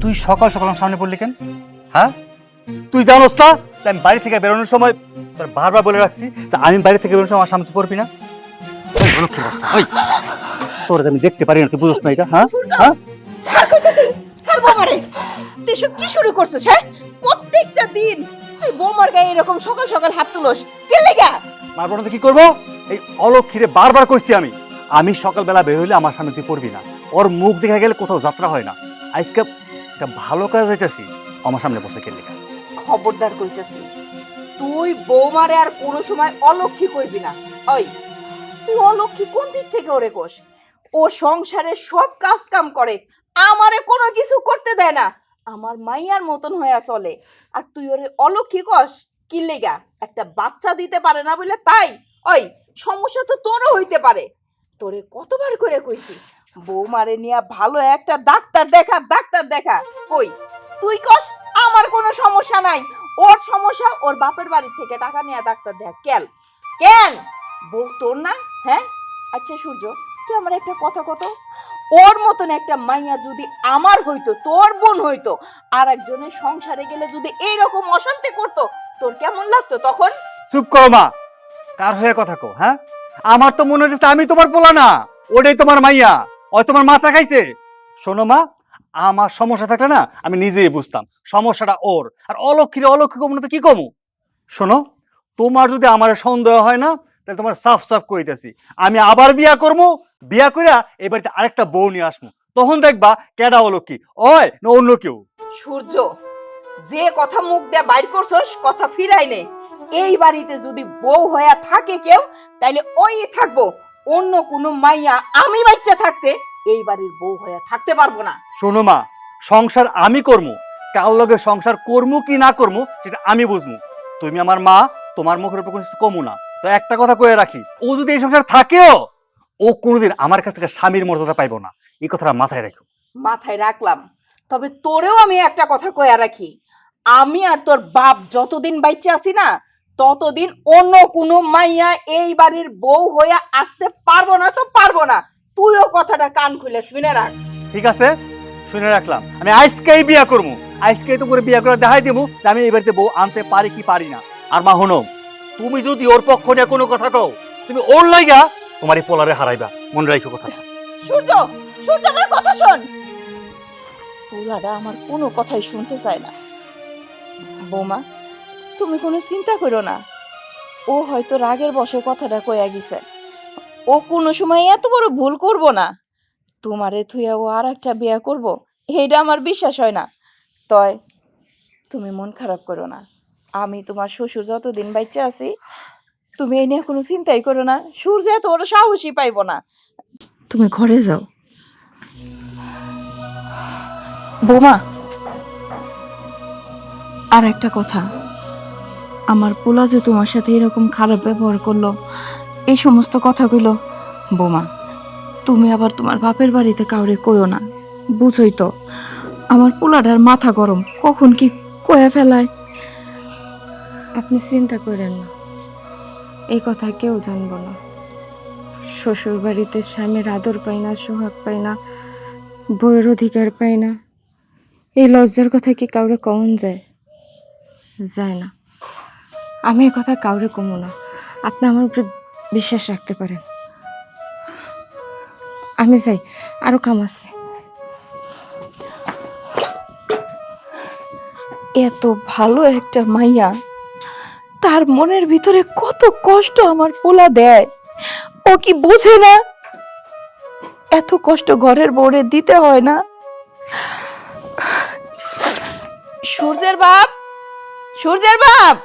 তুই সকাল সকাল আমার সামনে পড়লি কেন? হ্যাঁ, তুই জানোস না যে আমি বাড়ি থেকে বেরোনোর সময় তোর বারবার বলে রাখছি যে আমি বাড়ি থেকে বেরোনোর সময় আমার সামনে তুই পড়বি না। ওই অলক্ষী বাচ্চা, ওই তোর আমি দেখতে পারি না, তুই বুঝছ না এটা? হ্যাঁ হ্যাঁ, স্যার বোমারে তুই সব কি শুরু করছিস? হ্যাঁ, প্রত্যেকটা দিন তুই বোমার গায়ে এরকম সকাল সকাল হাত তুলস কে লেগা? মারবো না তো কি করবো? এই অলক্ষীরে বারবার কইছি আমি সকালবেলা বের হইলে আমার সামনে তুই পড়বি না। ওর মুখ দেখা গেলে কোথাও যাত্রা হয় না। আজকে একটা ভালো কাজ যাইতেছি, আমার সামনে বসে কে লেগা? খবরদার কইতাছি, তুই বৌমারে আর কোনো সময় অলক্ষী কইবি না। ওই তুই অলক্ষী কোন দিক থেকে ওরে কোষ? ও সংসারে সব কাজ কাম করে, আমারে কোনো কিছু করতে দেয় না, আমার মাইয়ার মতন হইয়া চলে। আর তুই ওরে অলক্ষী কস কি লেগা? একটা বাচ্চা দিতে পারে না বলে তাই? ওই সমস্যা তো তোরও হইতে পারে। তোরে কতবার করে কইছি বৌমারে নিয়ে ভালো একটা ডাক্তার দেখা। কই তুই কস আমার কোনো সমস্যা নাই, ওর সমস্যা ওর বাপের বাড়ি থেকে টাকা নিয়ে ডাক্তার দেখ। কেন বউ তোর না? হ্যাঁ, আচ্ছা সূর্য, তুই আমার একটা কথা কত, ওর মতন একটা মাইয়া যদি আমার হইতো, তোর বোন হইতো, আর একজনের সংসারে গেলে যদি এইরকম অশান্তি করতো, তোর কেমন লাগতো তখন? চুপ করো মা, কার হয়ে কথা কো? হ্যাঁ, আমার তো মনে হচ্ছে আমি তোমার পোলা না, ওটাই তোমার মাইয়া। ওই তোমার মাথা খাইছে। শোনো মা, আমার সমস্যা থাকলে না আমি নিজেই বুঝতাম সমস্যাটা ওর। আর অলক্ষী কমু না তো কি কমু? শোনো, তোমার যদি আমার সন্দেহ হয় না, তাহলে তোমার সাফ সাফ কইতেছি, আমি আবার বিয়া করবো, বিয়া কইরা এই বাড়িতে আরেকটা বউ নিয়ে আসবো। তখন দেখবা কেডা অলক্ষী, ওই না অন্য কেউ। সূর্য, যে কথা মুখ দিয়ে বাইর করছস কথা ফিরাই নে। এই বাড়িতে যদি বউ হইয়া থাকে কেউ, তাইলে ওই থাকবো। অন্য কোনো মাইয়া আমি বাচ্চা থাকতে এই বাড়ির বউ হইয়া থাকতে পারবো না। শোনো মা, সংসার আমি করবো, কার লগে সংসার করবো কি না করবো সেটা আমি বুঝবো। তুমি আমার মা, তোমার মুখের উপর কোনো কিছু কমু না। তো একটা কথা কয়ে রাখি, ও যদি এই সংসার থাকেও, ও কোনোদিন আমার কাছ থেকে স্বামীর মর্যাদা পাইবো না, এই কথাটা মাথায় রাখো। মাথায় রাখলাম, তবে তোরেও আমি একটা কথা কইয়া রাখি, আমি আর তোর বাপ যতদিন বাইচে আছি না, ততদিন অন্য কোনো মাইয়া এই বাড়ির বউ হইয়া আসতে পারবো না, তো পারবো না। তুইও কথাটা কান খুলে শুনে রাখ। ঠিক আছে, শুনে রাখলাম। আমি আজকেই বিয়া করবো, আজকেই তো করে বিয়া করে দেখাই দেবো যে আমি এই বাড়িতে বউ আনতে পারি কি পারি না। আর মা হনো, তুমি যদি ওর পক্ষ নিয়ে কোনো কথা কও, তুমি ওর লাইগা তোমার এই পোলারে হারাইবা, মনে রাখো কথা। সূর্য, সূর্য আমার কথা শোন। পুরাটা আমার কোনো কথাই শুনতে চায় না। বৌমা, তুমি কোনো চিন্তা করো না, ও হয়তো রাগের বশে কথাটা কইয়া গেছে। ও কোনো সময় এত বড় ভুল করব না। তোমারে থুইয়া ও আর একটা বিয়া করবো, এইটা আমার বিশ্বাস হয় না। তয় তুমি মন খারাপ করো না, আমি তোমার শ্বশুর যতদিন বাইচে আছি, তুমি এই নিয়ে কোনো চিন্তাই করো না। সূর্য এত বড় সাহসী পাইব না। তুমি ঘরে যাও। বৌমা, আর একটা কথা, আমার পোলা যে তোমার সাথে এরকম খারাপ ব্যবহার করলো, এই সমস্ত কথা কইলো, বৌমা তুমি আবার তোমার বাপের বাড়িতে কাউরে কইও না। বুঝই তো আমার পোলাটার মাথা গরম, কখন কি কয়ে ফেলায়। আপনি চিন্তা করেন না, এই কথা কেউ জানবো না। শ্বশুর বাড়িতে স্বামীর আদর পাই না, সোহাগ পাই না, বউয়ের অধিকার পাই না, এই লজ্জার কথা কি কাউরে কমন যায়? যায় না। আমি এই কথা কাউরে কমো না, আপনি আমার উপরে বিশ্বাস রাখতে পারেন। আমি যাই, আরো কাম আছে। এত ভালো একটা মাইয়া, তার মনের ভিতরে কত কষ্ট আমার পোলা দেয়, ও কি বুঝে না? এত কষ্ট ঘরের বউরে দিতে হয় না? সূর্যের বাপ, সূর্যের বাপ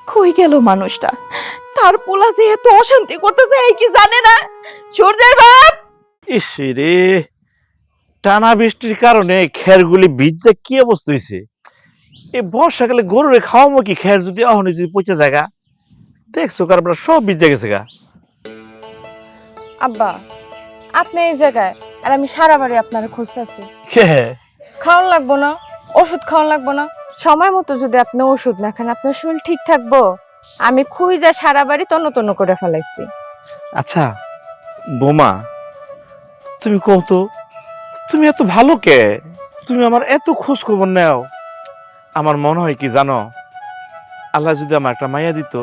কই গেল মানুষটা? তার পোলা যে এত অশান্তি করতেছে এই কি জানে না? সূর্যের বাপ! ইসরে, টানা বৃষ্টির কারণে খেরগুলি ভিজে কি অবস্থা হয়েছে। এই বর্ষাকালে গরুরে খাওয়াবো কি খের, যদি অহনে যদি পচে জায়গা দেখছো কারবার সব ভিজে গেছে গা। আব্বা, আপনি এই জায়গায় আর আমি সারা বাড়ি আপনার খুঁজতেছি। কে? খাওয়ান লাগবো না, ওষুধ খাওয়ান লাগবো না, সময় মতো যদি আপনি ওষুধ না খান আপনার শরীর ঠিক থাকবো? আমি খুঁজে সারা বাড়ি তন্ন তন্ন করে ফেলাইছি। আচ্ছা বোমা, তুমি কও তো, তুমি এত ভালো কে? তুমি আমার এত খোঁজ খবর নেও। আমার মনে হয় কি জানো, আল্লাহ যদি আমার একটা মাইয়া দিত,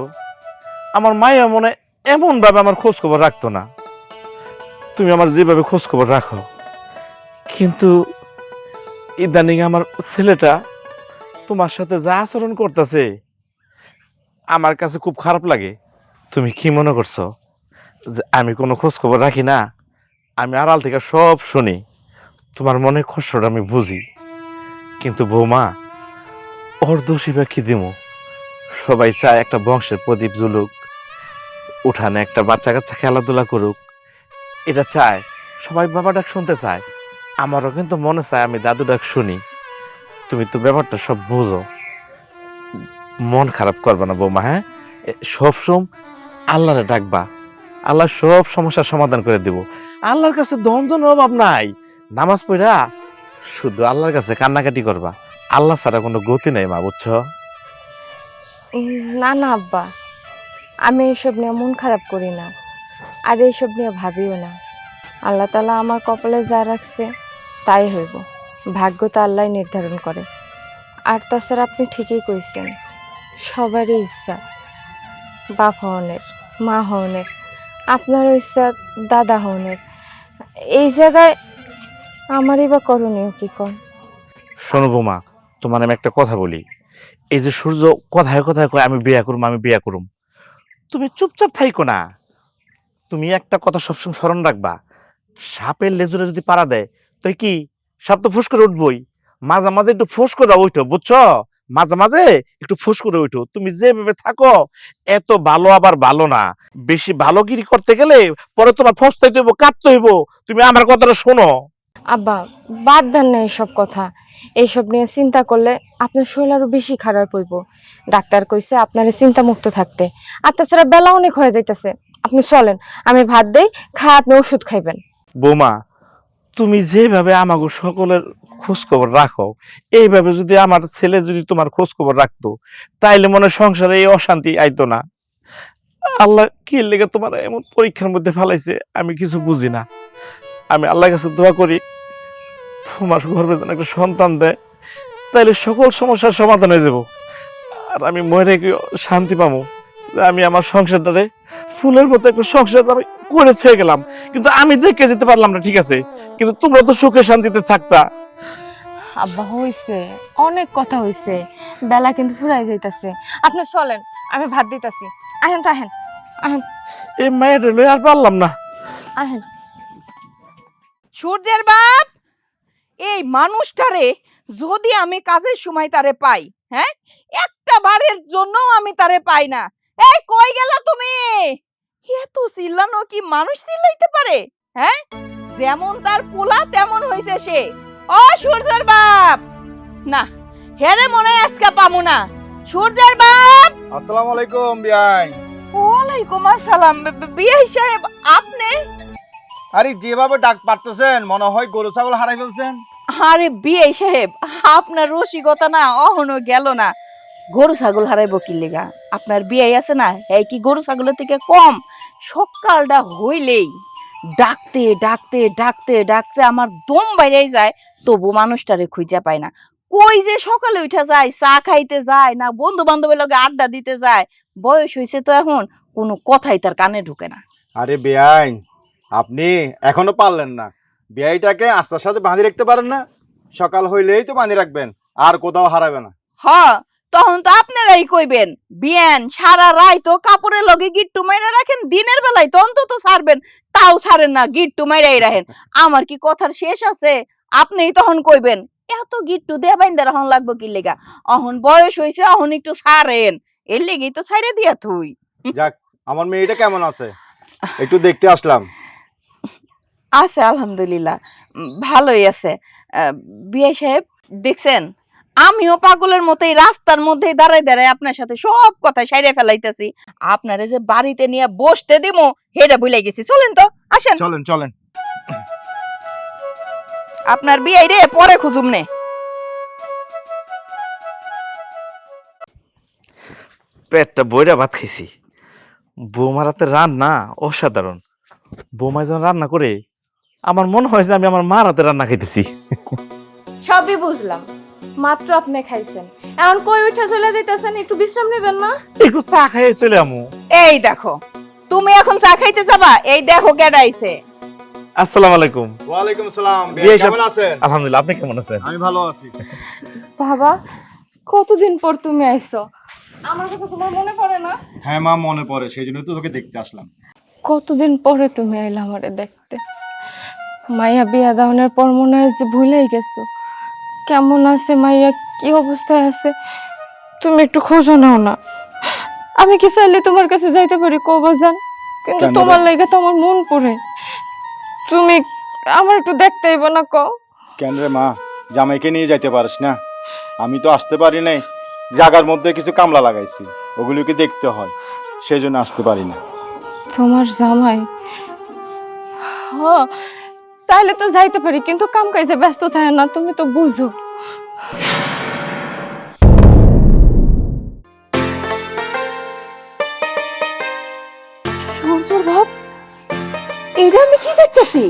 আমার মাইয়া মনে এমন ভাবে আমার খোঁজ খবর রাখতো না, তুমি আমার যেভাবে খোঁজ খবর রাখো। কিন্তু ইদানিং আমার ছেলেটা তোমার সাথে যা আচরণ করতেছে আমার কাছে খুব খারাপ লাগে। তুমি কি মনে করছো যে আমি কোনো খোঁজ খবর রাখি না? আমি আড়াল থেকে সব শুনি, তোমার মনে কষ্টটা আমি বুঝি। কিন্তু বৌমা, ওর দোষী বা কি দিমু? সবাই চায় একটা বংশের প্রদীপ জ্বলুক, উঠানে একটা বাচ্চা কাচ্চা খেলাধুলা করুক, এটা চায় সবাই। বাবা ডাক শুনতে চায়, আমারও কিন্তু মনে চায় আমি দাদু ডাক শুনি। তুমি তো ব্যাপারটা সব বুঝো, মন খারাপ করবা না বৌমা। হ্যাঁ, সবসময় আল্লাহরে ডাকবা, আল্লাহ সব সমস্যার সমাধান করে দিব। আল্লাহর কাছে ধনজনের অভাব নাই। নামাজ পড়া শুধু আল্লাহর কাছে কান্নাকাটি করবা, আল্লাহ ছাড়া কোনো গতি নেই মা, বুঝছো? না না আব্বা, আমি এইসব নিয়ে মন খারাপ করি না, আর এইসব নিয়ে ভাবিও না। আল্লাহ তাআলা আমার কপালে যা রাখছে তাই হইব, ভাগ্য তো আল্লাহ নির্ধারণ করে। আর তাছাড়া আপনি ঠিকই কইছেন, সবারই ইচ্ছা বাপ হওয়ানের, মা হওয়ানের, আপনারও ইচ্ছা দাদা হওয়ানের। এই জায়গায় আমারই বা করণীয় কি কন? শোনো বৌমা, তোমার আমি একটা কথা বলি। এই যে সূর্য কথায় কথায় কয় আমি বিয়া করুম, আমি বিয়া করুম, তুমি চুপচাপ থাইকো না। তুমি একটা কথা সবসময় স্মরণ রাখবা, সাপের লেজুরে যদি পাড়া দেয় তো কি, সাপ তো ফুস করে উঠবই। মাঝে মাঝে একটু ফুস করে উঠো, বুঝছো? মাঝে মাঝে একটু ফুস করে উঠো। তুমি যেভাবে থাকো এত ভালো আবার ভালো না। বেশি ভালোগিরি করতে গেলে পরে তোমার ফসতে হইব, কাটতে হইব। তুমি আমার কথাটা শোনো। আব্বা, বাদ দেন না এইসব কথা। এইসব নিয়ে চিন্তা করলে আপনার শরীর আরো বেশি খারাপ হইব। ডাক্তার কইছে আপনারে চিন্তা মুক্ত থাকতে। আর তাছাড়া বেলা অনেক হয়ে যাইতেছে, আপনি চলেন, আমি ভাত দেই, খায় আপনি ওষুধ খাইবেন। বৌমা, তুমি যেভাবে আমাকে সকলের খোঁজ খবর রাখো, এইভাবে যদি আমার ছেলে যদি তোমার খোঁজ খবর রাখতো, তাইলে মনে হয় সংসারে এই অশান্তি আইতো না। আল্লাহ কি লেগে তোমার এমন পরীক্ষার মধ্যে ফেলাইছে আমি কিছু বুঝি না। আমি আল্লাহর কাছে দোয়া করি তোমার গর্ভে যেন একটা সন্তান দেয়, তাইলে সকল সমস্যার সমাধান হয়ে যাব। আর আমি মরে গিয়ে শান্তি পাবো যে আমি আমার সংসারটারে ফুলের মতো একটা সংসার আমি করে থেকে গেলাম। কিন্তু আমি দেখে যেতে পারলাম না, ঠিক আছে, কিন্তু তোমরা তো সুখে শান্তিতে থাকতা। আব্বা হইছে, অনেক কথা হইছে, বেলা কিন্তু ফুরাই যাইতাছে। আপনি চলেন, আমি ভাত দিতেছি। আহেন তো আহেন, আহেন এই মেয়েটা লই আর পারলাম না। আহেন। সূর্যের বাপ, এই মানুষটারে যদি আমি কাজের সময় তারে পাই, হ্যাঁ, একটা বারের জন্য আমি তারে পাই না। এই কই গেল তুমি? এত চিল্লানো কি মানুষ চিল্লাইতে পারে? হ্যাঁ, যেমন তার পোলা তেমন হইছে সে। ও সূর্যের বাপ, না হেরে মনে হয় আজকে পামু না। সূর্যের বাপ। আসসালামু আলাইকুম বিয়াই। ওয়ালাইকুম আসসালাম। বিআই সাহেব আপনি? আরে যেভাবে ডাক পারতেছেন মনে হয় গরু ছাগল হারাই ফেলছেন। আরে বিআই সাহেব, আপনার রসিকতা না অহনো গেল না। গরু ছাগল হারাইবো কি লেগা? আপনার বিআই আছে না, এই কি গরু ছাগলের থেকে কম? সকালটা হইলেই ডাকতে ডাকতে ডাকতে ডাকতে আমার দম বাইরে যায়, তবু মানুষটারে খুঁজে পায় না। কই যে সকালে উঠা যায়, চা খাইতে যায় না বন্ধু বান্ধবের লগে আড্ডা দিতে যায়। বয়স হয়েছে তো এখন, কোনো কথাই তার কানে ঢুকে না। আরে বেআইন, আপনি এখনো পারলেন না বেআইটাকে আস্তার সাথে বাঁধি রাখতে পারেন না? সকাল হইলেই তো বাঁধি রাখবেন, আর কোথাও হারাবে না। হ, তখন তো আপনারাই কইবেন বিয়ান সারা রাই তো কাপড়ের লগে গিট্টু মাইরা রাখেন, দিনের বেলায় তো অন্তত ছাড়বেন, তাও ছাড়েন না, গিট্টু মাইরাই রাখেন। আমার কি কথার শেষ আছে? আপনিই তখন কইবেন এত গিট্টু দিয়ে বাইন্দা রাখন লাগবো কি লেগা? অহন বয়স হইছে, অহন একটু ছাড়েন, এর লেগেই তো ছাইরে দিয়া তুই। যাক, আমার মেয়েটা কেমন আছে একটু দেখতে আসলাম। আছে আলহামদুলিল্লাহ, ভালোই আছে। বিয়ে সাহেব দেখছেন, আমিও পাগলের মতোই রাস্তার মধ্যে দাঁড়ায় দাঁড়ায় আপনার সাথে সব কথা সাইরে ফেলাইতেছি। আপনারে যে বাড়িতে নিয়ে বসতে দিমু হেডা ভুলে গেছি। চলেন তো, আসেন। চলেন চলেন। আপনার বিয়ে রে পরে খুঁজুম নে। পেটটা বইরা ভাত খাইছি। বৌমার হাতে রান্না অসাধারণ। বৌমা যখন রান্না করে আমার মনে হয় যে আমি আমার মার হাতে রান্না খাইতেছি। সবই বুঝলাম, মাত্র আপনি খাইছেন, এখন কই উঠা চলে যাইতেছেন, একটু বিশ্রাম নেবেন না? একটু চা খাইয়ে চলে আমু। এই দেখো, তুমি এখন চা খাইতে যাবা? এই দেখো কেডা আইছে। আসসালামু আলাইকুম। ওয়ালাইকুম সালাম। বিয়ে কেমন আছেন? আলহামদুলিল্লাহ, আপনি কেমন আছেন? আমি ভালো আছি। বাবা, কতদিন পর তুমি আইছো, আমার কথা তোমার মনে পড়ে না? হ্যাঁ মা, মনে পড়ে, সেই জন্য তো তোকে দেখতে আসলাম। কতদিন পরে তুমি আইলা আমারে দেখতে। মাইয়া বিয়া দাওনের পর মনে হয় যে ভুলেই গেছো। কেমন আছে মাইয়া, কি অবস্থায় আছে, তুমি একটু খোঁজও নাও না। আমি কি চাইলে তোমার কাছে যাইতে পারি কবাজান, কিন্তু কেন রে? তোমার লাগে তো আমার মন পড়ে। তুমি আমার একটু দেখতে আইবা না কও? কেন রে মা, জামাইকে নিয়ে যাইতে পারিস না? আমি তো আসতে পারি নাই, জায়গার মধ্যে কিছু কামলা লাগাইছি, ওগুলোকে দেখতে হয়, সেই জন্য আসতে পারি না। তোমার জামাই? হ, চাইলে তো যাইতে পারি, কিন্তু কাম কাজে ব্যস্ত থাকে না, তুমি তো বুঝো। সূর্যর ভাব, এটা আমি কি দেখতেছি?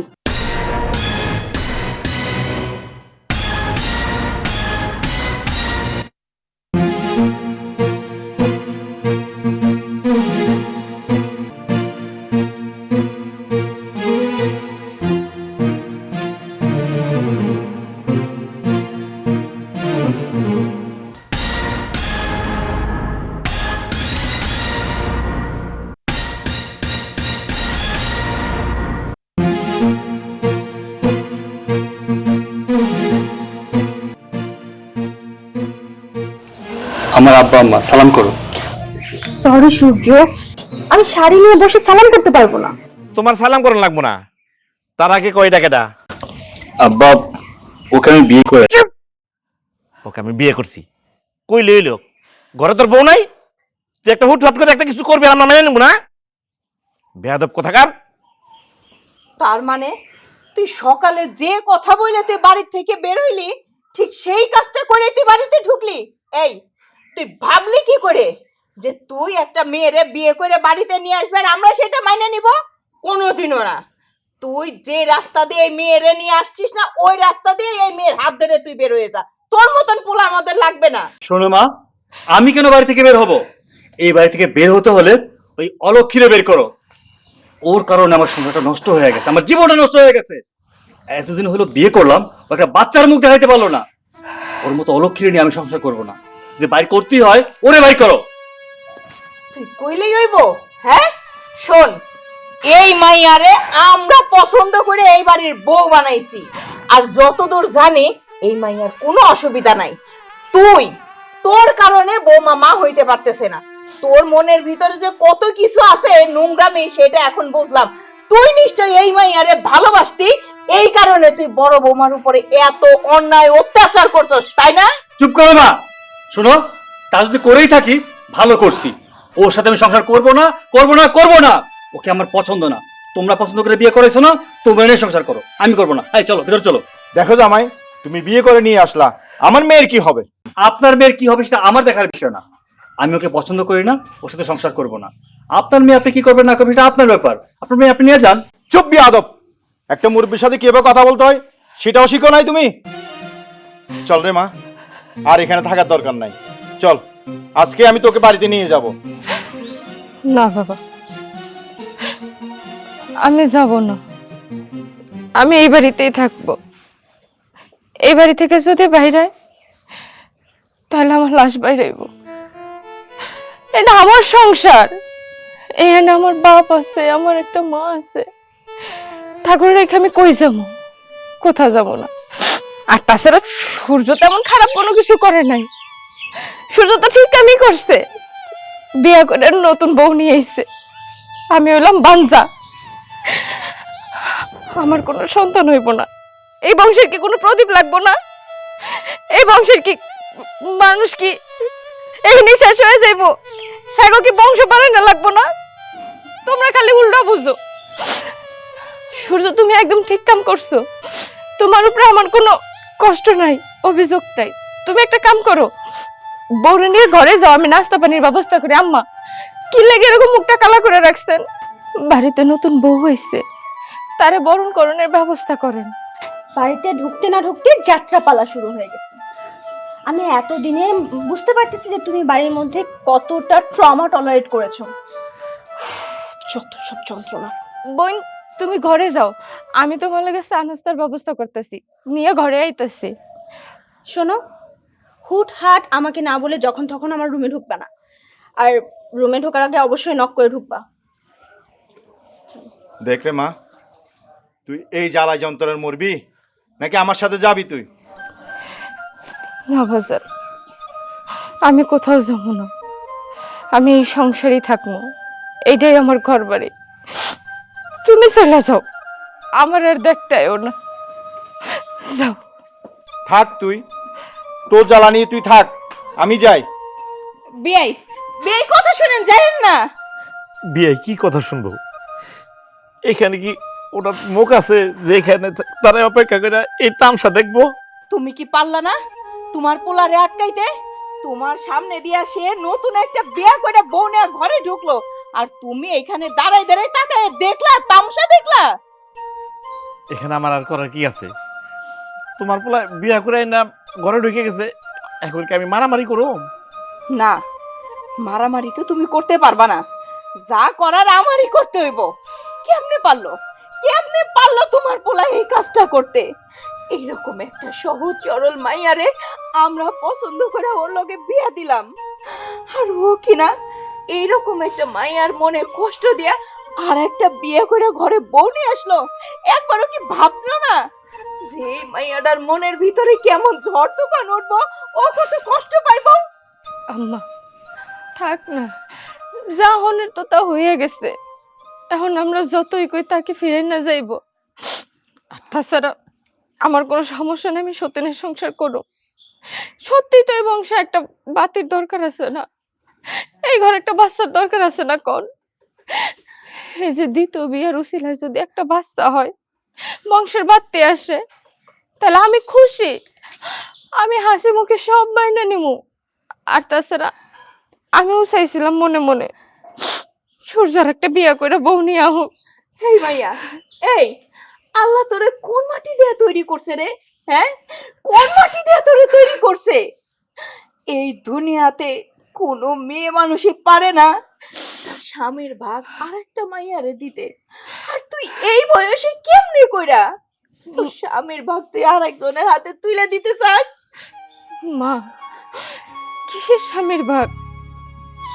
আমার আব্বা আম্মা, সালাম করো। সরি সূর্য, আমি শাড়ি নিয়ে বসে সালাম করতে পারবো না। তোমার সালাম করার লাগবো না, তার আগে কয়টা কেটা? আব্বা, ওকে আমি বিয়ে করে। ওকে আমি বিয়ে করছি, কই লইল? ঘরে তোর বউ নাই? তুই একটা হুট হাট করে একটা কিছু করবি, আমরা মেনে নেবো না? বেয়াদব কোথাকার। তার মানে তুই সকালে যে কথা বলে তুই বাড়ি থেকে বের হইলি, ঠিক সেই কাজটা করে তুই বাড়িতে ঢুকলি? এই, তুই ভাবলি কি করে যে তুই একটা মেয়েরে বিয়ে করে বাড়িতে নিয়ে আসবে আর আমরা সেটা মাইনে নিব? কোনোদিনও না। তুই যে রাস্তা দিয়ে এই মেয়েরে নিয়ে আসছিস না, ওই রাস্তা দিয়ে এই মেয়ের হাত ধরে তুই বের হয়ে যা। তোর মতন পোলা আমাদের লাগবে না। শোনো মা, আমি কেন বাড়ি থেকে বের হব? এই বাড়ি থেকে বের হতে হলে ওই অলক্ষীরে বের করো। ওর কারণে আমার সংসারটা নষ্ট হয়ে গেছে, আমার জীবনটা নষ্ট হয়ে গেছে। এতদিন হলো বিয়ে করলাম, ও একটা বাচ্চার মুখ দেখাইতে পারলো না। ওর মতো অলক্ষীরে নিয়ে আমি সংসার করবো না। যদি বাইর করতেই হয়, ওরে বাই করো। তুই কইলেই হইব? হ্যাঁ, শোন, এই মাইয়ারে আমরা পছন্দ করে এই বাড়ির বউ বানাইছি, আর যতদূর জানি এই মাইয়ার কোনো অসুবিধা নাই। তোর কারণে বৌমা মা হইতে পারতেছে না। তোর মনের ভিতরে যে কত কিছু আছে নোংরামি, সেটা এখন বুঝলাম। তুই নিশ্চয় এই মাইয়ারে ভালোবাসতি, এই কারণে তুই বড় বৌমার উপরে এত অন্যায় অত্যাচার করছস, তাই না? চুপ করো মা। শোনো, তা যদি করেই থাকি, ভালো করছি। ওর সাথে আমি সংসার করবো না, করবো না, করবো না। ওকে আমার পছন্দ না। তোমরা পছন্দ করে বিয়ে করেছো না, তোমরা নিয়ে সংসার করো, আমি করবো না। এই চলো, ভিতরে চলো। দেখো জামাই, তুমি বিয়ে করে নিয়ে আসলা, আমার মেয়ের কি হবে? আপনার মেয়ের কি হবে সেটা আমার দেখার বিষয় না। আমি ওকে পছন্দ করি না, ওর সাথে সংসার করবো না। আপনার মেয়ে আপনি কি করবেন না করবেন এটা আপনার ব্যাপার। আপনার মেয়ে আপনি নিয়ে যান। চুপ বিয়াদব! একটা মুরব্বির সাথে কিভাবে কথা বলতে হয় সেটাও শিখো নাই তুমি? চল রে মা, আর এখানে থাকার দরকার নাই। চল, আজকে আমি তোকে বাড়িতে নিয়ে যাব। না বাবা, আমি যাব না। আমি এই বাড়িতেই থাকবো। এই বাড়ি থেকে যদি বাইরে হয়, তাহলে আমার লাশ বাইরেইব। এটা আমার সংসার, এখানে আমার বাপ আছে, আমার একটা মা আছে। ঠাকুর রেখে আমি কই যাবো? কোথাও যাব না। আর তাছাড়া সূর্য তেমন খারাপ কোনো কিছু করে নাই। সূর্য তো ঠিক আমি করছে, বিয়ে করে নতুন বউ নিয়ে এসছে। আমি হইলাম বাঞ্জা, আমার কোনো সন্তান হইব না। এই বংশের কি কোনো প্রদীপ লাগবো না? এই বংশের কি মানুষ কি এখানে শেষ হয়ে যাইব? হ্যাঁ গো, কি বংশ বাড়ানো লাগবো না? তোমরা খালি উল্টো বুঝো। সূর্য, তুমি একদম ঠিক কাম করছো। তোমার উপরে আমার কোনো কষ্ট নাই, অভিযোগ নাই। তুমি একটা কাম করো, বউরে নিয়ে ঘরে যাও, আমি নাস্তা পানির ব্যবস্থা করি। আম্মা, কি লেগে এরকম মুখটা কালা করে রাখছেন? বাড়িতে নতুন বউ হয়েছে, তারে বরণ করণের ব্যবস্থা করেন। বাড়িতে ঢুকতে না ঢুকতে যাত্রাপালা শুরু হয়ে গেছে। আমি এতদিনে বুঝতে পারতেছি যে তুমি বাড়ির মধ্যে কতটা ট্রমা টলারেট করেছো। যত সব যন্ত্রণা। বোন, তুমি ঘরে যাও, আমি তোমার লাগে চা নাস্তার ব্যবস্থা করতেছি, নিয়ে ঘরে আইতেছি। শোনো, হুটহাট আমাকে না বলে যখন তখন আমার রুমে ঢুকবা না, আর রুমে ঢোকার আগে অবশ্যই নক করে ঢুকবা। দেখ রে মা, তুই এই জ্বালায় যন্ত্রের মরবি নাকি আমার সাথে যাবি তুই? না বাজার, আমি কোথাও যাবো না, আমি এই সংসারেই থাকবো, এইটাই আমার ঘর বাড়ি। তুমি চলে যাও, আমার আর দেখতে আয়ো না, যাও। থাক তুই, তোর জ্বালা নিয়ে তুই থাক, আমি যাই। বিয়াই, বিয়াই কথা শুনেন, যাইেন না। বিয়ে কি কথা শুনবো? এখানে কি ওটার মুখ আছে যেখানে তারা অপেক্ষা করে এই তামসা দেখবো? তুমি কি পারলা না তোমার পোলারে আটকাইতে? তোমার সামনে দিয়া সে নতুন একটা বিয়া করে বউ নিয়ে ঘরে ঢুকলো, আর তুমি এখানে দাঁড়াই দাঁড়াই তাকায় দেখলা, তামসা দেখলা। এখানে আমার আর করার কি আছে? তোমার পোলা বিয়া করে না ঘরে ঢুকে গেছে, এখন কি আমি মারামারি করো? না, মারামারি তো তুমি করতে পারবা না, যা করার আমারই করতে হইব। কেমনে পারলো, কেমনে পারলো তোমার পোলা এই কাজটা করতে? এইরকম একটা সহজ সরল মাইয়ারে আমরা পছন্দ করে ওর লগে বিয়া দিলাম, আর ও কিনা এইরকম একটা মাইয়ার মনে কষ্ট দিয়া আর একটা বিয়ে করে ঘরে বউ নিয়ে আসলো। একবারও কি ভাবলো না যে মাইয়াটার মনের ভিতরে কেমন ঝড় তুফান উঠবো, ও কত কষ্ট পাইবো? আম্মা থাক না, যা হনের তো তা হয়ে গেছে, এখন আমরা যতই কই তাকে ফিরে না যাইব। আর তাছাড়া আমার কোনো সমস্যা নেই, আমি সতীনের সংসার করো। সত্যি তো এই বংশে একটা বাতির দরকার আছে না, এই ঘরে একটা বাচ্চার দরকার আছে না? কোন এই যে দ্বিতীয় বিয়ের উসিলায় যদি একটা বাচ্চা হয়, বংশের বাড়তে আসে, তাহলে আমি খুশি, আমি হাসি মুখে সব মাইনে নিমু। আর তাছাড়া আমিও চাইছিলাম মনে মনে সূর্যর একটা বিয়ে করে বউ নিয়ে হোক। এই মাইয়া, এই আল্লাহ তোরে কোন মাটি দিয়ে তৈরি করছে রে? হ্যাঁ, কোন মাটি দিয়ে তোরে তৈরি করছে? এই দুনিয়াতে কোনো মেয়ে মানুষই পারে না তার স্বামীর ভাগ আরেকটা মাইয়ারে দিতে, আর তুই এই বয়সে কেমনে কইরা তোর স্বামীর ভাগ তুই আরেকজনের হাতে তুলে দিতে চাস? মা, কিসের স্বামীর ভাগ?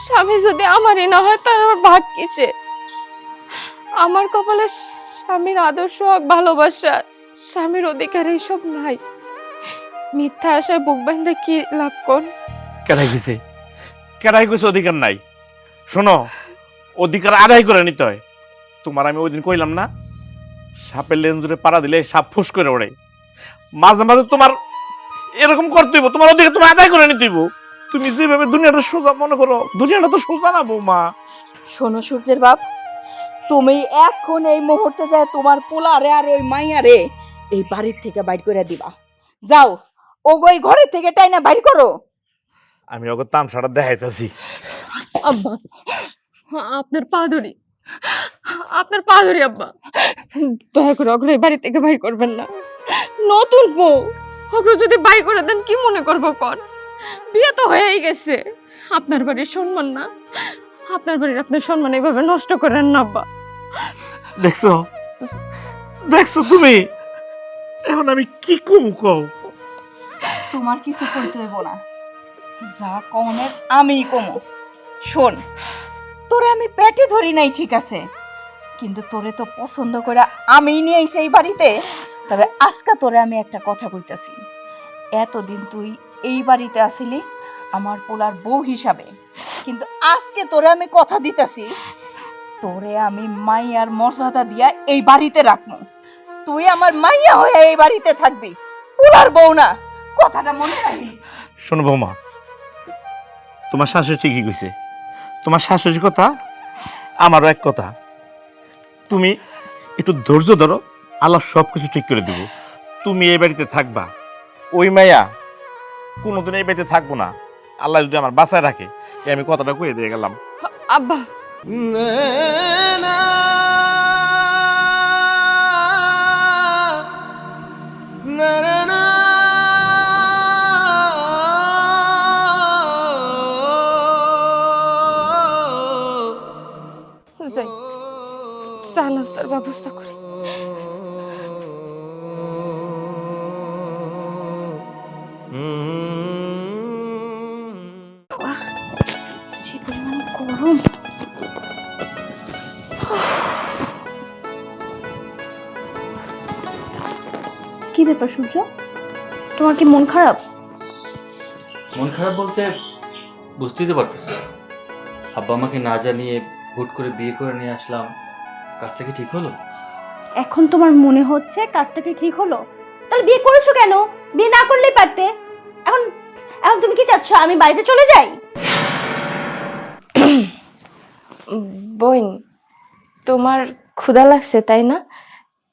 স্বামী যদি আমারই না হয় তার আমার ভাগ কিসে? আমার কপালে স্বামীর আদর্শ ভালোবাসা, স্বামীর অধিকার এইসব নাই। মিথ্যা আশায় বুক বান্ধে কি লাভ? কোন কেডাই গেছে? কেডাই গেছে অধিকার নাই? শোনো, অধিকার আদায় করে নিতে হয়। তোমার আমি ওই দিন কইলাম না, সাপের লেঞ্জুরে পাড়া দিলে সাপ ফুস করে ওড়ে। মাঝে মাঝে তোমার এরকম করতে হইব, তোমার অধিকার তোমার আদায় করে নিতে হইব। তুমি যেভাবে দুনিয়াটা সোজা মনে করো, দুনিয়াটা তো সোজা না বৌমা। শোনো সূর্যের বাপ, তুমি এখন এই মুহূর্তে যায় তোমার পোলারে আর ওই মাইয়ারে এই বাড়ির থেকে বাইর করে দিবা। যাও, ওই ঘরের থেকে টাইনা বাইর করো। আমি ওকে তামসাটা দেখাইতেছি। আব্বা, আপনার পা ধরি, আপনার পা ধরি আব্বা, দয়া করে অগ্র এই বাড়ি থেকে বাইর করবেন না। নতুন বউ অগ্র যদি বাইর করে দেন কি মনে করবো? কন বিয়ে তো হয়েই গেছে, আপনার বাড়ির সম্মান না? আপনার বাড়ির আপনার সম্মান এইভাবে নষ্ট করেন না আব্বা। দেখছো, দেখছো তুমি? এখন আমি কি কও? তোমার কিছু করতে হইব না, যা কমনের আমিই কমো। শোন, তোরে আমি পেটে ধরি নাই ঠিক আছে, কিন্তু তোরে তো পছন্দ করে আমি নিয়ে আইছি এই বাড়িতে। তবে আজকে তোরে আমি একটা কথা কইতাছি, এতদিন তুই এই বাড়িতে আসিলি আমার পোলার বউ হিসাবে, কিন্তু আজকে তোরে আমি কথা দিতাছি, তোরে আমি মাইয়ার মর্যাদা দিয়া এই বাড়িতে রাখবো। তুই আমার মাইয়া হয়ে এই বাড়িতে থাকবি, পোলার বউ না। কথাটা মনে রাখিস। শোনো বৌমা, তোমার শাশুড়ি ঠিকই কইছে। তোমার শাশুড়ির কথা আমারও এক কথা। তুমি একটু ধৈর্য ধরো, আল্লাহ সবকিছু ঠিক করে দিব। তুমি এই বাড়িতে থাকবা, ওই মাইয়া কোনোদিন এই বাড়িতে থাকবো না। আল্লাহ যদি আমার বাঁচায় রাখে, এই আমি কথাটা কয়ে দিয়ে গেলাম। আব্বা, চা নাস্তার ব্যবস্থা করি। যে পরিমাণ গরম, কি ব্যাপার সূর্য, তোমার কি মন খারাপ? মন খারাপ বলতে বুঝতেই তো পারতেছি, আব্বা আমাকে না জানিয়ে হুট করে বিয়ে করে নিয়ে আসলাম, কাজটা কি ঠিক হলো? এখন তোমার মনে হচ্ছে কাজটা কি ঠিক হলো? তাহলে বিয়ে করেছো কেন? বিয়ে না করলেই পারতে। এখন এখন তুমি কি চাচ্ছ আমি বাড়িতে চলে যাই? বোন, তোমার ক্ষুধা লাগছে তাই না?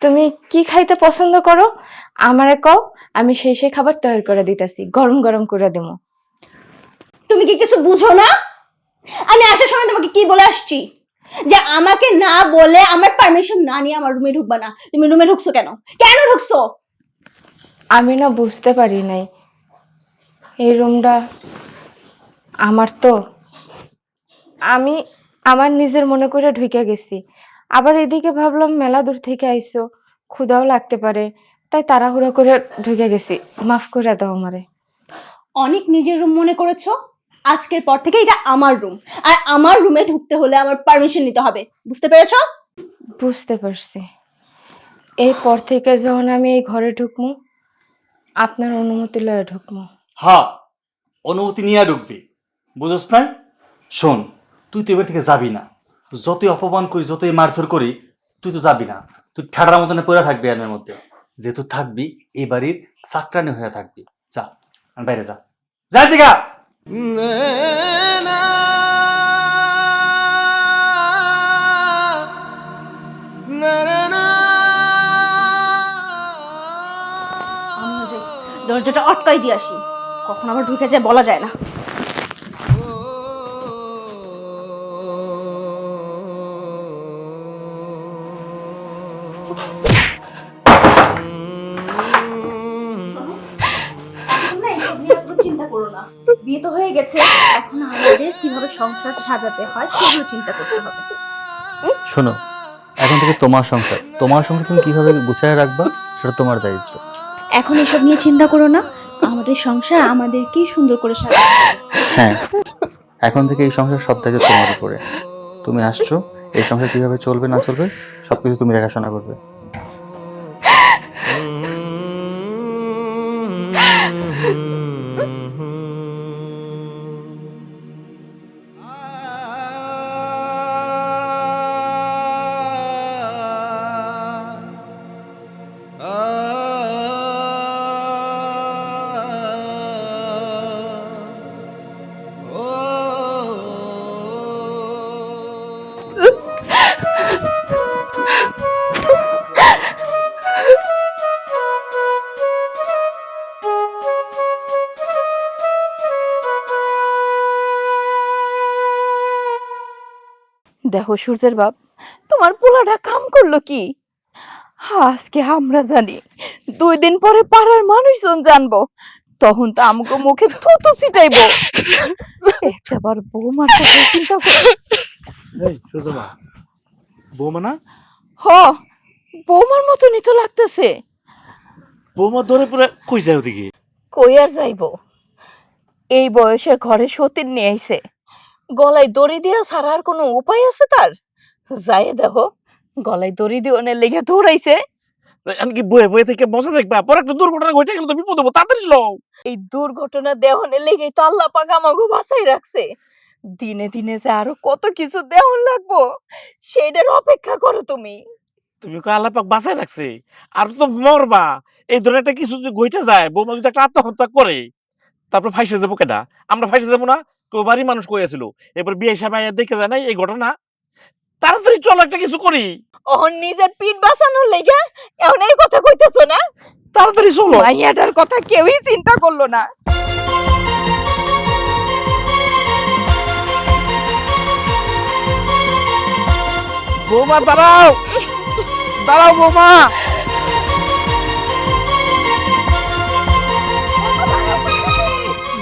তুমি কি খাইতে পছন্দ করো আমারে কও, আমি সেই সেই খাবার তৈরি করে দিতেছি, গরম গরম করে দেবো। তুমি কি কিছু বুঝো না? আমি আসার সময় তোমাকে কি বলে আসছি যে আমাকে না বলে, আমার পারমিশন না নিয়ে আমার রুমে ঢুকবা না। তুমি রুমে ঢুকছো কেন? কেন ঢুকছো? আমি না বুঝতে পারি নাই এই রুমটা আমার, তো আমি আমার নিজের মনে করে ঢুকে গেছি। আবার এদিকে ভাবলাম মেলা দূর থেকে আইসো, ক্ষুধাও লাগতে পারে, তাই তাড়াহুড়ো করে ঢুকে গেছি, মাফ করে দাও আমারে। অনেক নিজের রুম মনে করেছো, আজকের পর থেকে এটা আমার রুম, আর আমার রুমে ঢুকতে হলে আমার পারমিশন নিতে হবে। বুঝতে পেরেছো? বুঝতে পারছি। এরপর থেকে যখন আমি এই ঘরে ঢুকবো, আপনার অনুমতি লয়ে ঢুকবো। হ্যাঁ, অনুমতি নিয়ে ঢুকবি, বুঝোস না? শোন, তুই তো এবার থেকে যাবি না। যতই অপমান করি, যতই মারধর করি, তুই তো যাবি না। তুই ঠাডার মতনে পড়ে থাকবি এর মধ্যে। যেহেতু থাকবি, এই বাড়ির চাকরানি হয়ে থাকবি। যা, আর বাইরে যা, যা দিঘা। আমিও যাই, দরজাটা আটকাই দিয়ে আসি, কখন আবার ঢুকে যায় বলা যায় না। তোমরা এসব নিয়ে এত চিন্তা করো না, বিয়ে তো হয়ে গেছে, এখন আমাদের কিভাবে সংসার সাজাতে হয় সেগুলো চিন্তা করতে হবে। শোনো, এখন থেকে তোমার সংসার তুমি কিভাবে গুছায় রাখবা সেটা তোমার দায়িত্ব। এখন এসব নিয়ে চিন্তা করো না, আমাদের সংসার আমাদেরকেই সুন্দর করে সাজাতে হবে। হ্যাঁ, এখন থেকে এই সংসার সব দায়িত্ব তোমার উপরে। তুমি আসছো, এই সংসার কিভাবে চলবে না চলবে সবকিছু তুমি দেখাশোনা করবে। দেখো সূর্যের বাপ, তোমার পোলাটা কাম করলো কি? আজকে আমরা জানি, 2 দিন পরে পাড়ার মানুষজন জানবো, তখন তো আমাকে মুখে থুতু ছিটাইবো। একটাবার বৌমার কথা চিন্তা করো। এই সুজমা, বৌমা না? হ, বৌমার মতনই তো লাগতেছে। বৌমা ধরে পুরো কই যায় ওদিকে? কই আর যাইবো, এই বয়সে ঘরে সতীন নিয়ে আইছে, গলায় দড়ি দিয়া ছাড়া আর কোনো উপায় আছে তার? যায় দেখো, গলায় দড়ি দিয়ে লেগে দৌড়াইছে। এমনকি বয়ে বয়ে থেকে মজা দেখবা, পরে একটা দুর্ঘটনা ঘটে গেলে তো বিপদ হবো, তাড়াতাড়ি চলো। এই দুর্ঘটনা দেহনে লেগেই তো আল্লাহ পাক আমাকে বাঁচাই রাখছে। দিনে দিনে যে আরো কত কিছু দেহন লাগবো, সেইটার অপেক্ষা করো তুমি। তুমি কো আল্লাহ পাক বাঁচায় রাখছে, আর তো মরবা। এই ধরনের একটা কিছু যদি ঘটে যায়, বৌমা যদি একটা আত্মহত্যা করে, তারপর ফাইসে যাবো কেডা? আমরা ফাইসে যাবো না? কেউ বাড়ি মানুষ কইয়াছিল, এবার বিয়ে হিসাবে দেখে যায় নাই এই ঘটনা। তাড়াতাড়ি চলো, একটা কিছু করি। ওহন নিজের পিঠ বাঁচানোর লেগে এখন এই কথা কইতেছো না? তাড়াতাড়ি চলো। মাইয়াটার কথা কেউই চিন্তা করলো না। বৌমা দাঁড়াও, দাঁড়াও বৌমা।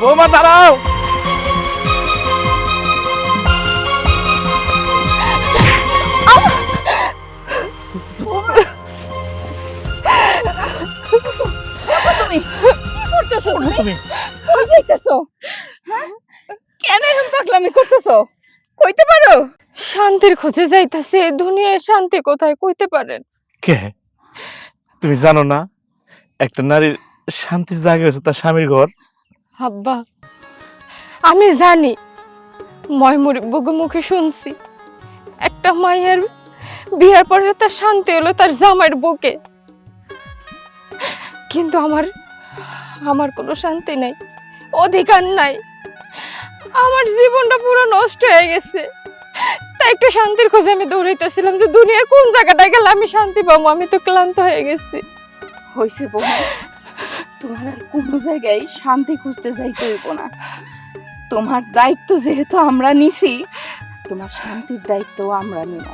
বৌমা দাঁড়াও। তুমি কই যাইতেছো? হ্যাঁ? কেন এরকম পাগলামি করতেছো? কইতে পারো? শান্তির খোঁজে যাইতাছে, এই দুনিয়ায় শান্তি কোথায় কইতে পারেন? কে তুমি জানো না একটা নারীর শান্তির জায়গা হচ্ছে তার স্বামীর ঘর? আব্বা, আমি জানি, ময়মুরি বগু মুখে শুনছি একটা মায়ের বিয়ার পরে তার শান্তি হলো তার জামাইয়ের বুকে, কিন্তু আমার কোনো শান্তি নাই, অধিকার নাই। আমার জীবনটা পুরো নষ্ট হয়ে গেছে, তাই একটু শান্তির খোঁজে আমি দৌড়াইতেছিলাম যে দুনিয়ার কোন জায়গাটায় গেলে আমি শান্তি পাবো। আমি তো ক্লান্ত হয়ে গেছি। হইছে বৌমা, তোমার আর কোনো জায়গায় শান্তি খুঁজতে যাইতে হইব না। তোমার দায়িত্ব যেহেতু আমরা নিছি, তোমার শান্তির দায়িত্ব আমরা নিব।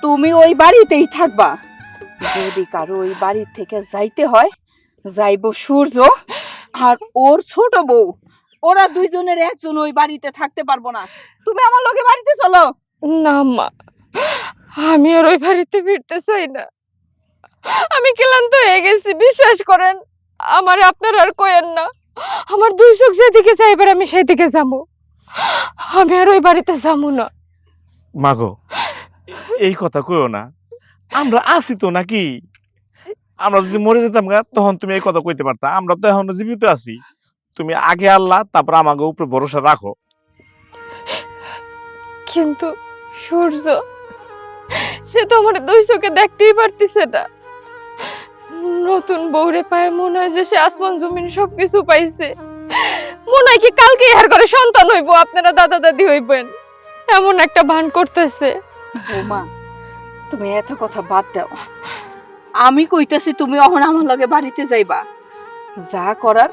তুমি ওই বাড়িতেই থাকবা। যদি কারো ওই বাড়ির থেকে যাইতে হয়, যাইবো সূর্য আর ওর ছোট বউ। ওরা দুইজনের একজন ওই বাড়িতে থাকতে পারবো না। তুমি আমার লগে বাড়িতে চলো। না মা, আমি আর ওই বাড়িতে ফিরতে চাই না। আমি ক্লান্ত হয়ে গেছি, বিশ্বাস করেন। আমার আপনারা আর কইেন না, আমার দুই চোখ যেদিকে যাইবার আমি সেই দিকে যাবো। আমি আর ওই বাড়িতে যাবো না। মাগো, এই কথা কইও না, আমরা আছি তো নাকি? আমরা যদি মরে যেতাম গা তখন তুমি এই কথা কইতে পারতা। আমরা তো এখনো জীবিত আছি। তুমি আগে আল্লাহ, তারপর আমাকে উপরে ভরসা রাখো। কিন্তু সূর্য, সে তো আমার দুই চোখে দেখতেই পারতিছে না। নতুন বউরে পায়ে মনে হয় যে সে আসমান জমিন সবকিছু পাইছে। মনে হয় কি কালকে ইহার ঘরে সন্তান হইব, আপনারা দাদা দাদি হইবেন, এমন একটা ভান করতেছে। বৌমা, তুমি এত কথা বাদ দাও। আমি কইতাছি তুমি এখন আমার লগে বাড়িতে যাইবা। যা করার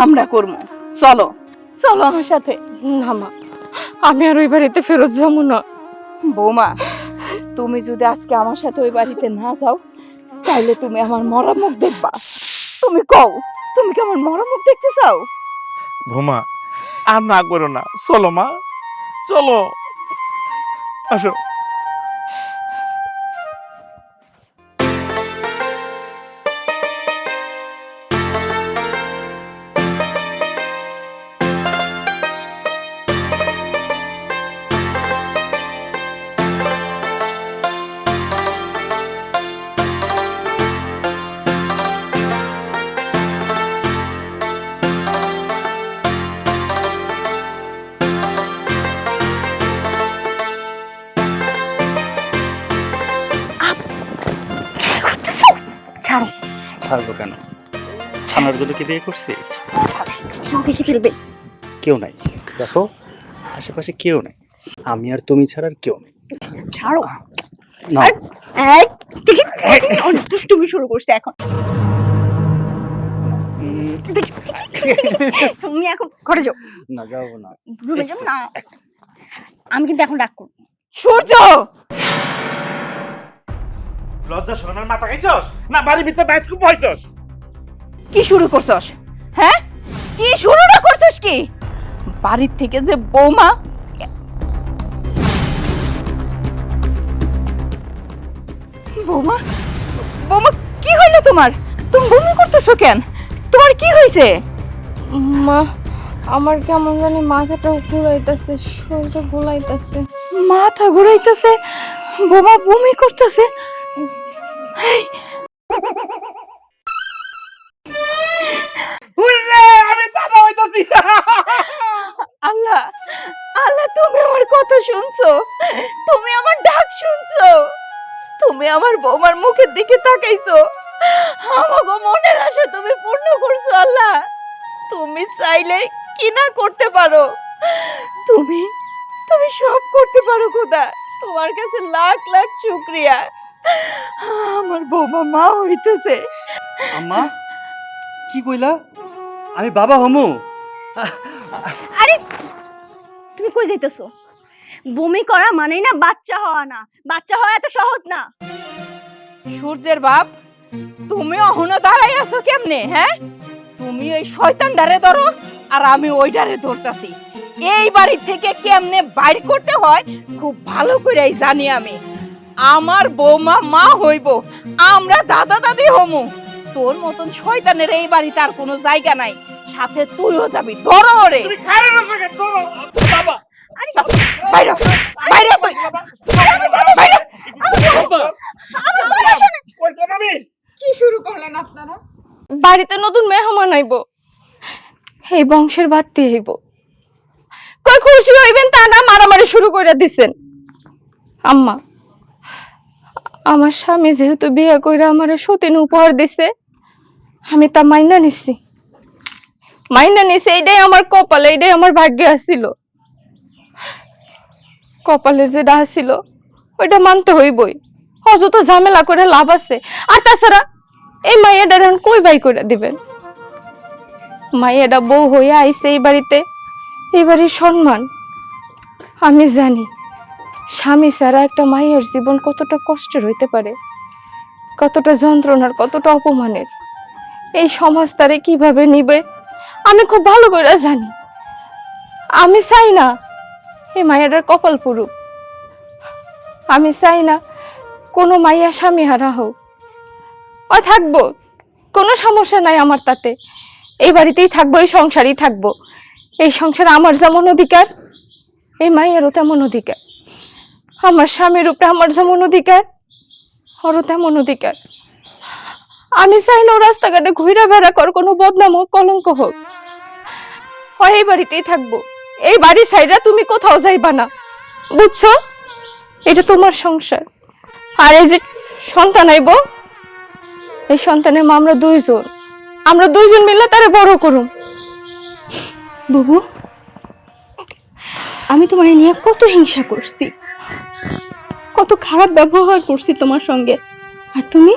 আমরা করবো। চলো চলো আমার সাথে। না মা, আমি আর ওই বাড়িতে ফেরত যাবো না। বৌমা, তুমি যদি আজকে আমার সাথে ওই বাড়িতে না যাও, তাহলে তুমি আমার মরা মুখ দেখবা। তুমি কও, তুমি কি আমার মরা মুখ দেখতে চাও? ভোমা, আর না করো না, চলো মা, চলো, আসো। ছাড়ো। ছাড়বো কেন? ছানার জন্য কি বিয়ে করছি? দেখে ফেলবে। কেউ নাই, দেখো আশেপাশে কেউ নাই, আমি আর তুমি ছাড়া আর কেউ নেই। ছাড়ো। না, এই, দুষ্টুমি শুরু করছে এখন। তুমি এখন ঘরে যাও, না যাবো না। রুমে যাও না। আমি কিন্তু এখন রাগ করবো। সূর্য, লজ্জা শরমের মাথা খাইছস না? বাড়ির ভিতরে বাইস্কুপ হইছস? কি শুরু করছস? হ্যাঁ, কি শুরুটা করছস? কি বাড়ির থেকে যে বৌমা, বৌমা, বৌমা কি হইলো তোমার? তুমি বমি করতেছো কেন? তোমার কি হয়েছে? মা, আমার কেমন জানি মাথাটা ঘুরাইতেছে, শরীরটা ঘোলাইতেছে। মাথা ঘুরাইতেছে, বৌমা বমি করতেছে। আমি দাদা হইতাছি। আল্লাহ, আল্লাহ, তুমি আমার কথা শুনছো? তুমি আমার ডাক শুনছো? তুমি আমার বৌমার মুখের দিকে তাকাইছো? আমাগো মনের আশা তুমি পূর্ণ করছো। আল্লাহ, তুমি চাইলে কি না করতে পারো? তুমি তুমি সব করতে পারো খোদা। তোমার কাছে লাখ লাখ শুকরিয়া। আমার বৌমা মা হইতেছে। আম্মা, কি কইলা? আমি বাবা হমু? আরে তুমি কই যাইতেছো? বমি করা মানেই না বাচ্চা হওয়া না। বাচ্চা হওয়া এত সহজ না। সূর্যের বাপ, তুমি অহনো দাঁড়াই আছো কেমনে? হ্যাঁ, তুমি ওই শয়তান ডারে ধরো আর আমি ওই ডারে ধরতাছি। এই বাড়ি থেকে কেমনে বাইর করতে হয় খুব ভালো করেই জানি আমি। আমার বৌমা মা হইব, আমরা দাদা দাদি হমু। তোর মতন শয়তানের এই বাড়িতে আর কোনো জায়গা নাই। সাথে তুইও যাবি, ধরো ওরে। চল, বাইরে হ, বাইরে হ তুই। বাইরে হ। কি শুরু করলেন আপনারা? বাড়িতে নতুন মেহমান আইব, এই বংশের বাড়তি হইব, কই খুশি হইবেন তা না মারামারি শুরু করে দিছেন। আম্মা, আমার স্বামী যেহেতু বিয়ে কইরা আমার সতীন উপহার দিছে, আমি তা মাইনা নিছি। এইটাই আমার কপালে, এইটাই আমার ভাগ্যে আসছিল। কপালের যেটা আসছিল ওইটা মানতে হইবই, অযথা ঝামেলা করে লাভ আছে। আর তাছাড়া এই মাইয়াটা এখন কই বাই করে দিবেন? মাইয়াটা বউ হইয়া আইছে এই বাড়িতে, এই বাড়ির সম্মান। আমি জানি স্বামী ছাড়া একটা মায়ের জীবন কতটা কষ্টের হইতে পারে, কতটা যন্ত্রণার, কতটা অপমানের। এই সমাজ তারে কিভাবে নিবে আমি খুব ভালো করে জানি। আমি চাই না এই মায়েরার কপাল পুরুক। আমি চাই না কোনো মাইয়া স্বামী হারা হোক। ও থাকবো, কোনো সমস্যা নাই আমার তাতে। এই বাড়িতেই থাকবো, এই সংসারেই থাকবো। এই সংসারে আমার যেমন অধিকার, এই মায়েরও তেমন অধিকার। আমার স্বামীর উপরে আমার যেমন অধিকার, ওরও তেমন অধিকার। আমি চাই না ও রাস্তাঘাটে ঘুরে বেড়া কর কোনো বদনাম হোক, কলঙ্ক হোক। ও এই বাড়িতেই থাকবো, এই বাড়ি ছাইরা তুমি কোথাও যাইবা না, বুঝছো? এটা তোমার সংসার। আর এই যে সন্তান আইব, এই সন্তানের মা আমরা দুইজন, আমরা দুইজন মিলে তারে বড় করুম। বুবু, আমি তোমার নিয়ে কত হিংসা করছি, কত খারাপ ব্যবহার করছি তোমার সঙ্গে, আর তুমি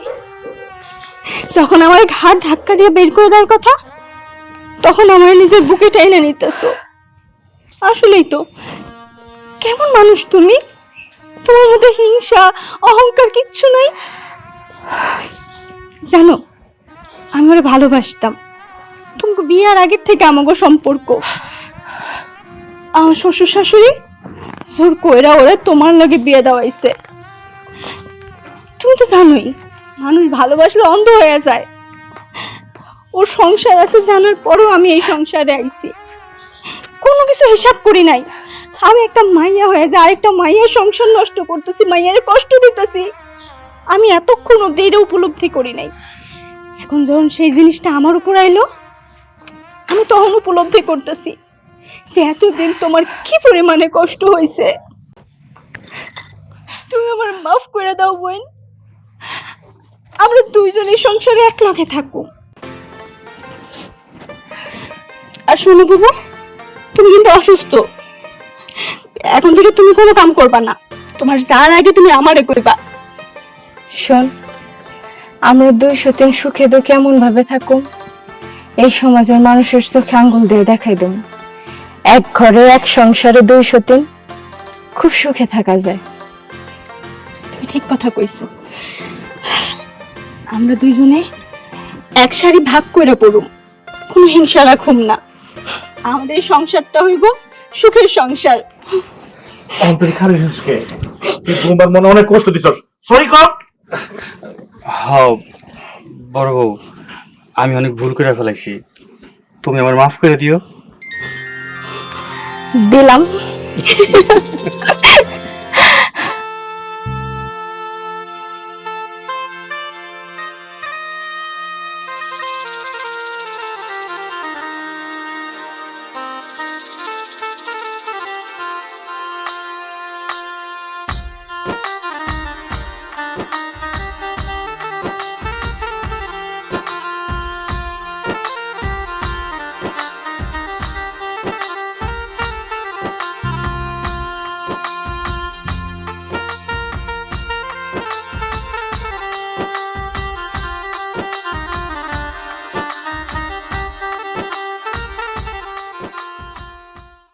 যখন আমার ঘাড় ধাক্কা দিয়ে বের করে দেওয়ার কথা, তখন আমার নিজের বুকে টেনে নিতেছো। আসলেই তো, কেমন মানুষ তুমি? তোমার মধ্যে হিংসা, অহংকার কিচ্ছু নাই। জানো, আমি ওরা ভালোবাসতাম। তোমাকে বিয়ার আগের থেকে আমাকে সম্পর্ক, আমার শ্বশুর শাশুড়ি জোর কইরা ওরা তোমার লগে বিয়ে দেওয়াইছে। তুমি তো জানোই, মানুষ ভালোবাসলে অন্ধ হয়ে যায়। ওর সংসার আছে জানার পরও আমি এই সংসারে আইছি, কোনো কিছু হিসাব করি নাই। আমি একটা মাইয়া হয়ে যায় আরেকটা মাইয়ার সংসার নষ্ট করতেছি, মাইয়ারে কষ্ট দিতেছি। আমি এতক্ষণ অব্দি এটা উপলব্ধি করি নাই। এখন যখন সেই জিনিসটা আমার উপর আইলো, আমি তখন উপলব্ধি করতেছি যে এতদিন তোমার কি পরিমাণে কষ্ট হয়েছে। তুমি আমার মাফ করে দাও বোন, আমরা দুইজনের সংসারে এক লগে থাকবো। আর শোনো বাবু, তুমি কিন্তু অসুস্থ, এখন থেকে তুমি কোনো কাম করবা না। তোমার যার আগে তুমি আমারে কইবা। শোন, আমরা দুই সতীন সুখে দুঃখে এমন ভাবে থাকুম, এই সমাজের মানুষের চোখে আঙ্গুল দিয়ে দেখাই দেব এক ঘরে এক সংসারে দুই সতীন খুব সুখে থাকা যায়। তুমি ঠিক কথা কইছো। আমরা দুইজনে এক শাড়ি ভাগ করে পড়ুম, কোনো হিংসা রাখুম না। আমাদের সংসারটা হইব সুখের সংসার। অন্তরি খালি শেষকে তুই তোমার মনে অনেক কষ্ট দিছস, সরি কর। হ্যাঁ বড় বউ, আমি অনেক ভুল করে ফেলাইছি, তুমি আমার মাফ করে দিও। দিলাম।